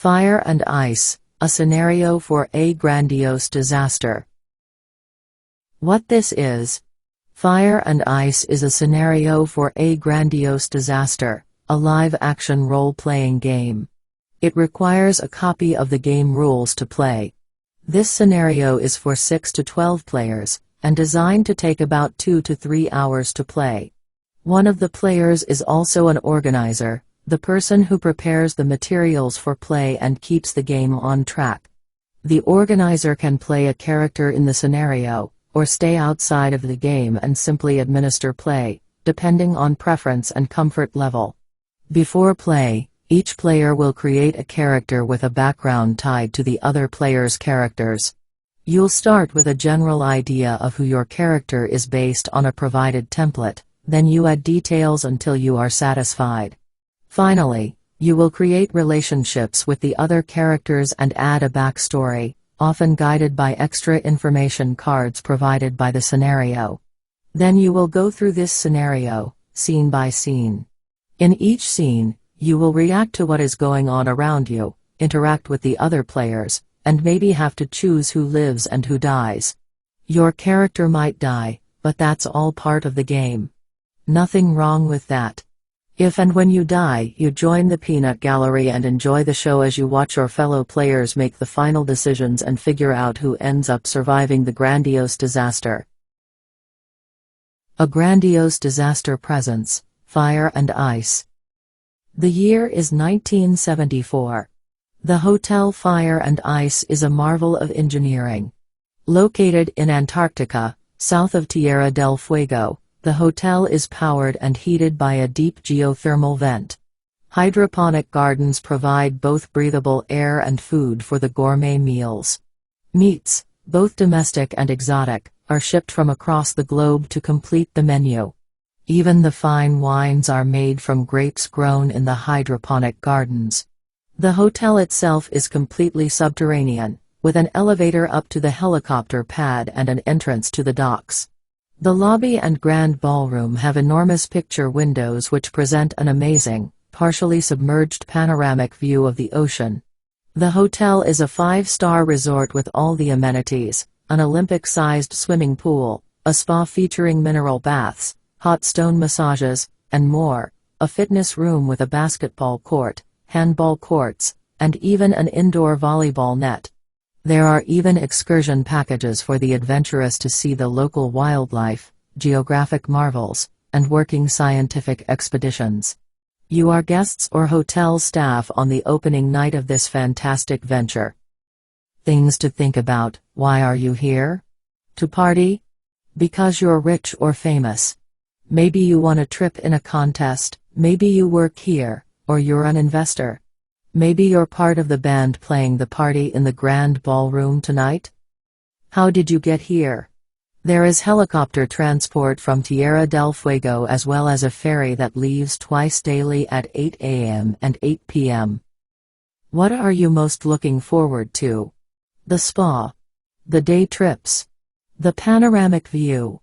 Fire and ice, a scenario for a grandiose disaster. What this is? Fire and Ice is a scenario for a grandiose disaster, a live-action role-playing game. It requires a copy of the game rules to play. This scenario is for 6 to 12 players, and designed to take about 2 to 3 hours to play. One of the players is also an organizer, the person who prepares the materials for play and keeps the game on track. The organizer can play a character in the scenario, or stay outside of the game and simply administer play, depending on preference and comfort level. Before play, each player will create a character with a background tied to the other player's characters. You'll start with a general idea of who your character is based on a provided template, then you add details until you are satisfied. Finally, you will create relationships with the other characters and add a backstory, often guided by extra information cards provided by the scenario. Then you will go through this scenario, scene by scene. In each scene, you will react to what is going on around you, interact with the other players, and maybe have to choose who lives and who dies. Your character might die, but that's all part of the game. Nothing wrong with that. If and when you die, you join the peanut gallery and enjoy the show as you watch your fellow players make the final decisions and figure out who ends up surviving the grandiose disaster. A Grandiose Disaster presents Fire and Ice. The year is 1974. The Hotel Fire and Ice is a marvel of engineering. Located in Antarctica, south of Tierra del Fuego, the hotel is powered and heated by a deep geothermal vent. Hydroponic gardens provide both breathable air and food for the gourmet meals. Meats, both domestic and exotic, are shipped from across the globe to complete the menu. Even the fine wines are made from grapes grown in the hydroponic gardens. The hotel itself is completely subterranean, with an elevator up to the helicopter pad and an entrance to the docks. The lobby and grand ballroom have enormous picture windows which present an amazing, partially submerged panoramic view of the ocean. The hotel is a 5-star resort with all the amenities: an Olympic-sized swimming pool, a spa featuring mineral baths, hot stone massages, and more, a fitness room with a basketball court, handball courts, and even an indoor volleyball net. There are even excursion packages for the adventurous to see the local wildlife, geographic marvels, and working scientific expeditions. You are guests or hotel staff on the opening night of this fantastic venture. Things to think about: why are you here? To party? Because you're rich or famous. Maybe you won a trip in a contest, maybe you work here, or you're an investor. Maybe you're part of the band playing the party in the grand ballroom tonight? How did you get here? There is helicopter transport from Tierra del Fuego as well as a ferry that leaves twice daily at 8 a.m. and 8 p.m. What are you most looking forward to? The spa? The day trips? The panoramic view?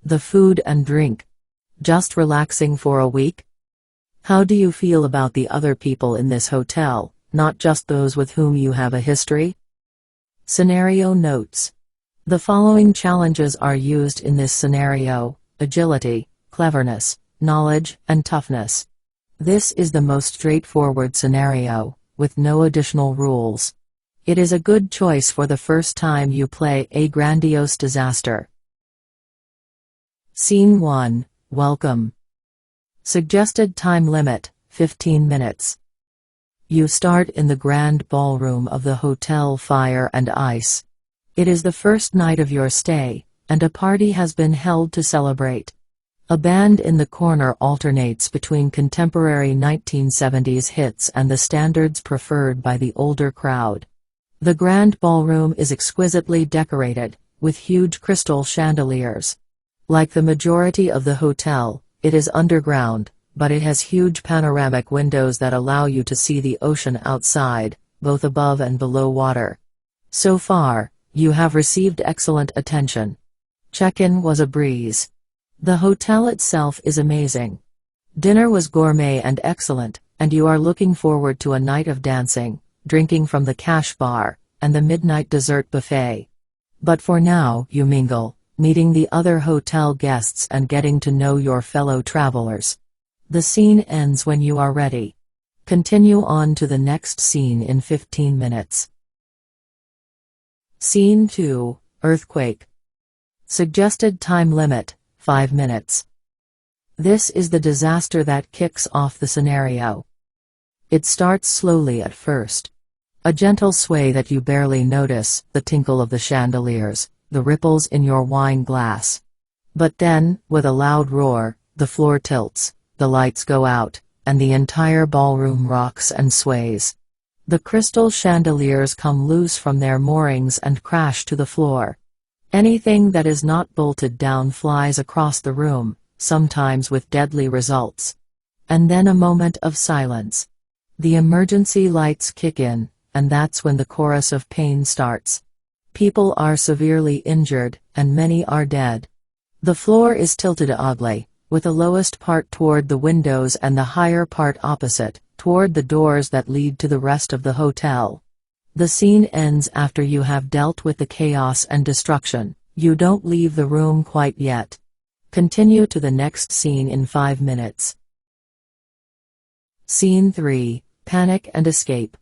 The food and drink? Just relaxing for a week? How do you feel about the other people in this hotel, not just those with whom you have a history? Scenario notes. The following challenges are used in this scenario: agility, cleverness, knowledge, and toughness. This is the most straightforward scenario, with no additional rules. It is a good choice for the first time you play a grandiose disaster. Scene 1, Welcome. Suggested time limit, 15 minutes. You start in the grand ballroom of the Hotel Fire and Ice. It is the first night of your stay, and a party has been held to celebrate. A band in the corner alternates between contemporary 1970s hits and the standards preferred by the older crowd. The grand ballroom is exquisitely decorated, with huge crystal chandeliers. Like the majority of the hotel, it is underground, but it has huge panoramic windows that allow you to see the ocean outside, both above and below water. So far, you have received excellent attention. Check-in was a breeze. The hotel itself is amazing. Dinner was gourmet and excellent, and you are looking forward to a night of dancing, drinking from the cash bar, and the midnight dessert buffet. But for now, you mingle, meeting the other hotel guests and getting to know your fellow travelers. The scene ends when you are ready. Continue on to the next scene in 15 minutes. Scene 2, Earthquake. Suggested time limit, 5 minutes. This is the disaster that kicks off the scenario. It starts slowly at first. A gentle sway that you barely notice, the tinkle of the chandeliers, the ripples in your wine glass. But then, with a loud roar, the floor tilts, the lights go out, and the entire ballroom rocks and sways. The crystal chandeliers come loose from their moorings and crash to the floor. Anything that is not bolted down flies across the room, sometimes with deadly results. And then a moment of silence. The emergency lights kick in, and that's when the chorus of pain starts. People are severely injured, and many are dead. The floor is tilted oddly, with the lowest part toward the windows and the higher part opposite, toward the doors that lead to the rest of the hotel. The scene ends after you have dealt with the chaos and destruction. You don't leave the room quite yet. Continue to the next scene in 5 minutes. Scene 3, Panic and Escape.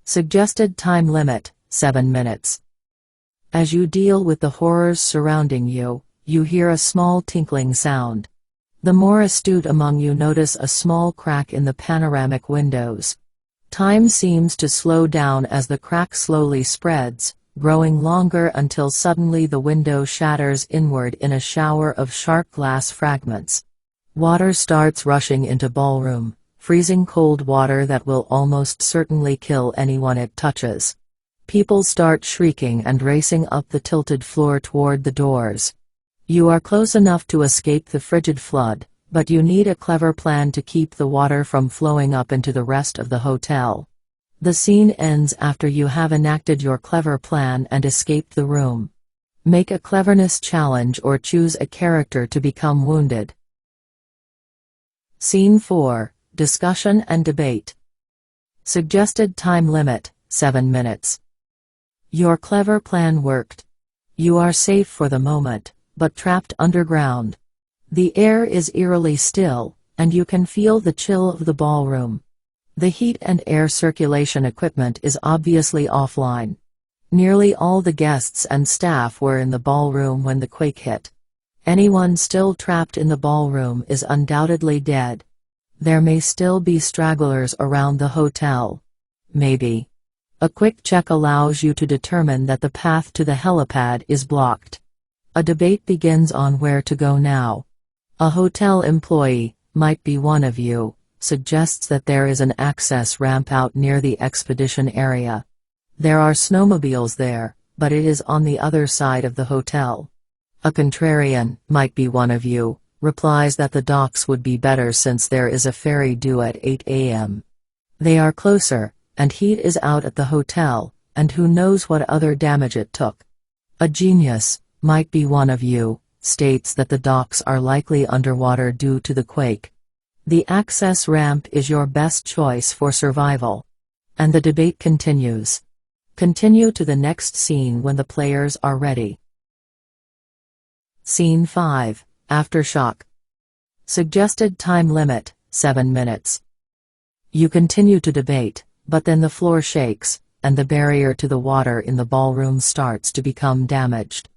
Suggested time limit, 7 minutes. As you deal with the horrors surrounding you, you hear a small tinkling sound. The more astute among you notice a small crack in the panoramic windows. Time seems to slow down as the crack slowly spreads, growing longer until suddenly the window shatters inward in a shower of sharp glass fragments. Water starts rushing into ballroom, freezing cold water that will almost certainly kill anyone it touches. People start shrieking and racing up the tilted floor toward the doors. You are close enough to escape the frigid flood, but you need a clever plan to keep the water from flowing up into the rest of the hotel. The scene ends after you have enacted your clever plan and escaped the room. Make a cleverness challenge or choose a character to become wounded. Scene 4, Discussion and Debate. Suggested time limit, 7 minutes. Your clever plan worked. You are safe for the moment, but trapped underground. The air is eerily still, and you can feel the chill of the ballroom. The heat and air circulation equipment is obviously offline. Nearly all the guests and staff were in the ballroom when the quake hit. Anyone still trapped in the ballroom is undoubtedly dead. There may still be stragglers around the hotel. Maybe. A quick check allows you to determine that the path to the helipad is blocked. A debate begins on where to go now. A hotel employee, might be one of you, suggests that there is an access ramp out near the expedition area. There are snowmobiles there, but it is on the other side of the hotel. A contrarian, might be one of you, replies that the docks would be better since there is a ferry due at 8 a.m. They are closer, and heat is out at the hotel, and who knows what other damage it took. A genius, might be one of you, states that the docks are likely underwater due to the quake. The access ramp is your best choice for survival. And the debate continues. Continue to the next scene when the players are ready. Scene 5, Aftershock. Suggested time limit, 7 minutes. You continue to debate, but then the floor shakes, and the barrier to the water in the ballroom starts to become damaged.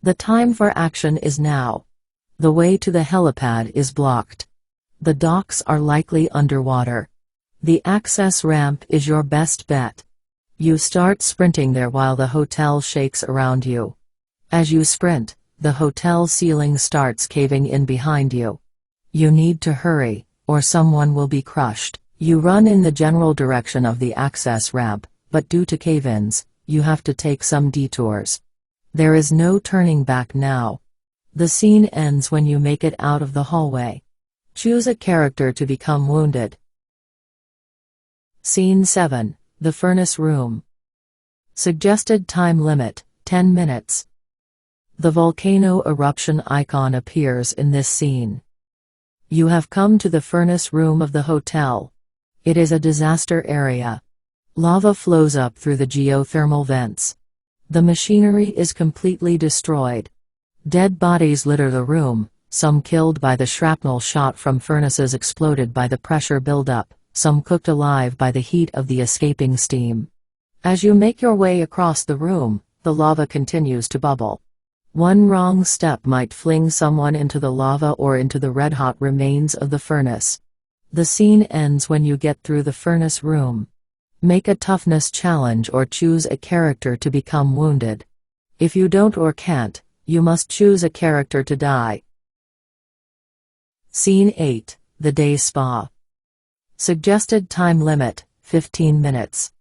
The time for action is now. The way to the helipad is blocked. The docks are likely underwater. The access ramp is your best bet. You start sprinting there while the hotel shakes around you. As you sprint, the hotel ceiling starts caving in behind you. You need to hurry, or someone will be crushed. You run in the general direction of the access ramp, but due to cave-ins, you have to take some detours. There is no turning back now. The scene ends when you make it out of the hallway. Choose a character to become wounded. Scene 7, The Furnace Room. Suggested time limit, 10 minutes. The volcano eruption icon appears in this scene. You have come to the furnace room of the hotel. It is a disaster area. Lava flows up through the geothermal vents. The machinery is completely destroyed. Dead bodies litter the room, some killed by the shrapnel shot from furnaces exploded by the pressure buildup, some cooked alive by the heat of the escaping steam. As you make your way across the room, the lava continues to bubble. One wrong step might fling someone into the lava or into the red-hot remains of the furnace. The scene ends when you get through the furnace room. Make a toughness challenge or choose a character to become wounded. If you don't or can't, you must choose a character to die. Scene 8, The Day Spa. Suggested time limit, 15 minutes.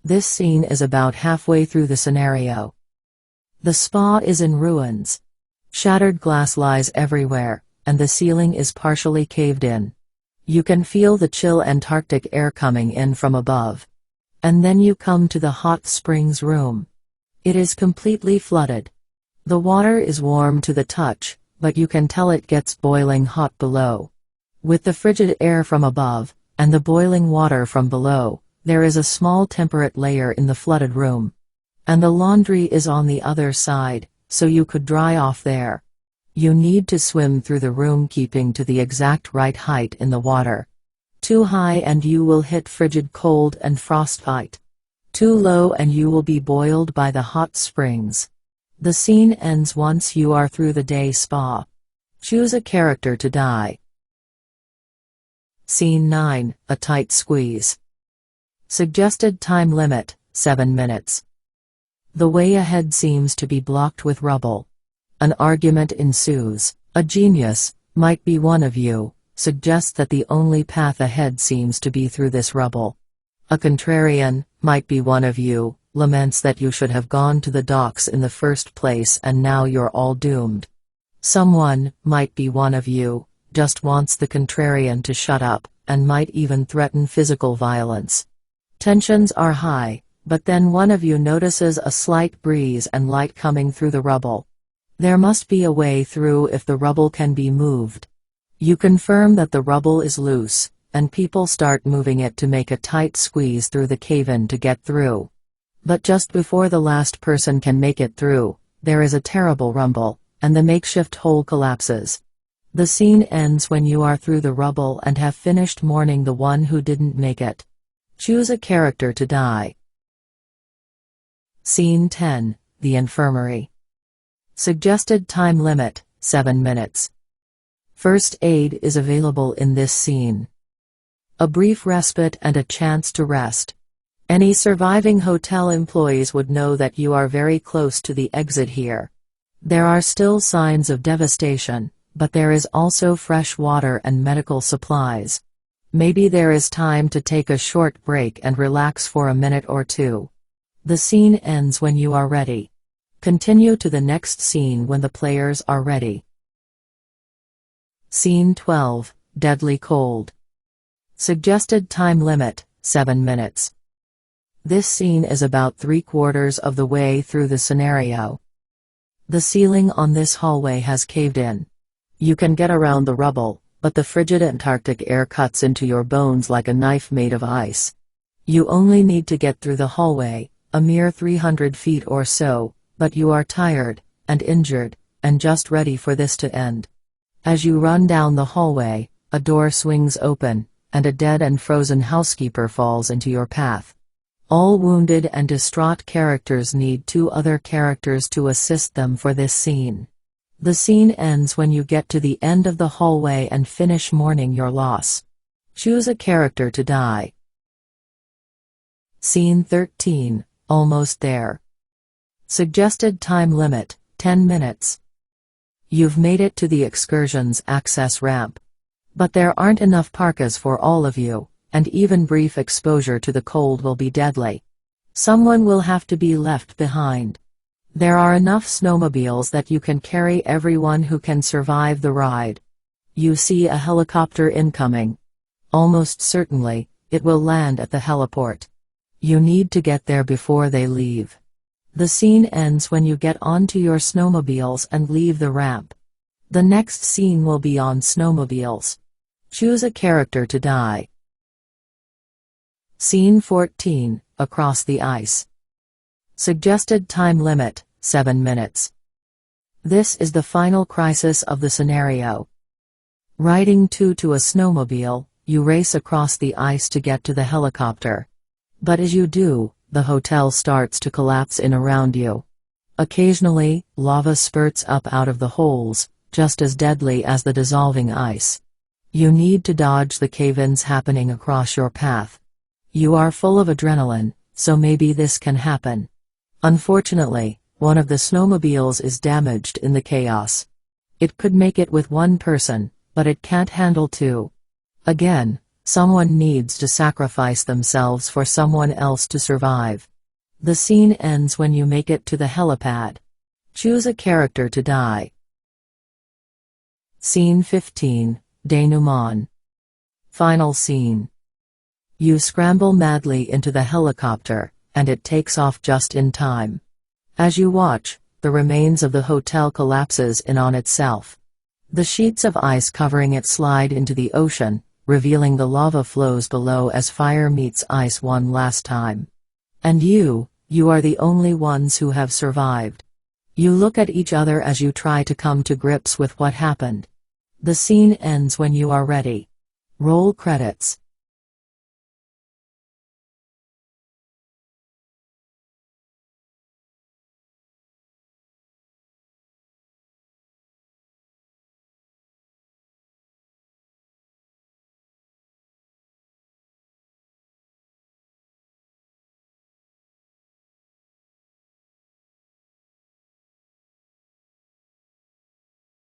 This scene is about halfway through the scenario. The spa is in ruins. Shattered glass lies everywhere, and the ceiling is partially caved in. You can feel the chill Antarctic air coming in from above. And then you come to the hot springs room. It is completely flooded. The water is warm to the touch, but you can tell it gets boiling hot below. With the frigid air from above, and the boiling water from below, there is a small temperate layer in the flooded room. And the laundry is on the other side, so you could dry off there. You need to swim through the room keeping to the exact right height in the water. Too high and you will hit frigid cold and frostbite. Too low and you will be boiled by the hot springs. The scene ends once you are through the day spa. Choose a character to die. Scene 9, A Tight Squeeze. Suggested time limit, 7 minutes. The way ahead seems to be blocked with rubble. An argument ensues. A genius, might be one of you, suggests that the only path ahead seems to be through this rubble. A contrarian, might be one of you, laments that you should have gone to the docks in the first place and now you're all doomed. Someone, might be one of you, just wants the contrarian to shut up, and might even threaten physical violence. Tensions are high, but then one of you notices a slight breeze and light coming through the rubble. There must be a way through if the rubble can be moved. You confirm that the rubble is loose, and people start moving it to make a tight squeeze through the cave-in to get through. But just before the last person can make it through, there is a terrible rumble, and the makeshift hole collapses. The scene ends when you are through the rubble and have finished mourning the one who didn't make it. Choose a character to die. Scene 10, The Infirmary. Suggested time limit, 7 minutes. First aid is available in this scene. A brief respite and a chance to rest. Any surviving hotel employees would know that you are very close to the exit here. There are still signs of devastation, but there is also fresh water and medical supplies. Maybe there is time to take a short break and relax for a minute or two. The scene ends when you are ready. Continue to the next scene when the players are ready. Scene 12, Deadly Cold. Suggested time limit, 7 minutes. This scene is about 3/4 of the way through the scenario. The ceiling on this hallway has caved in. You can get around the rubble, but the frigid Antarctic air cuts into your bones like a knife made of ice. You only need to get through the hallway, a mere 300 feet or so, but you are tired, and injured, and just ready for this to end. As you run down the hallway, a door swings open, and a dead and frozen housekeeper falls into your path. All wounded and distraught characters need 2 other characters to assist them for this scene. The scene ends when you get to the end of the hallway and finish mourning your loss. Choose a character to die. Scene 13, Almost There. Suggested time limit, 10 minutes. You've made it to the excursion's access ramp. But there aren't enough parkas for all of you, and even brief exposure to the cold will be deadly. Someone will have to be left behind. There are enough snowmobiles that you can carry everyone who can survive the ride. You see a helicopter incoming. Almost certainly, it will land at the heliport. You need to get there before they leave. The scene ends when you get onto your snowmobiles and leave the ramp. The next scene will be on snowmobiles. Choose a character to die. Scene 14, Across the Ice. Suggested time limit, 7 minutes. This is the final crisis of the scenario. Riding to a snowmobile, you race across the ice to get to the helicopter. But as you do, the hotel starts to collapse in around you. Occasionally, lava spurts up out of the holes, just as deadly as the dissolving ice. You need to dodge the cave-ins happening across your path. You are full of adrenaline, so maybe this can happen. Unfortunately, one of the snowmobiles is damaged in the chaos. It could make it with one person, but it can't handle two. Again, someone needs to sacrifice themselves for someone else to survive. The scene ends when you make it to the helipad. Choose a character to die. Scene 15, Denouement. Final scene. You scramble madly into the helicopter, and it takes off just in time. As you watch, the remains of the hotel collapses in on itself. The sheets of ice covering it slide into the ocean, revealing the lava flows below as fire meets ice one last time. And you are the only ones who have survived. You look at each other as you try to come to grips with what happened. The scene ends when you are ready. Roll credits.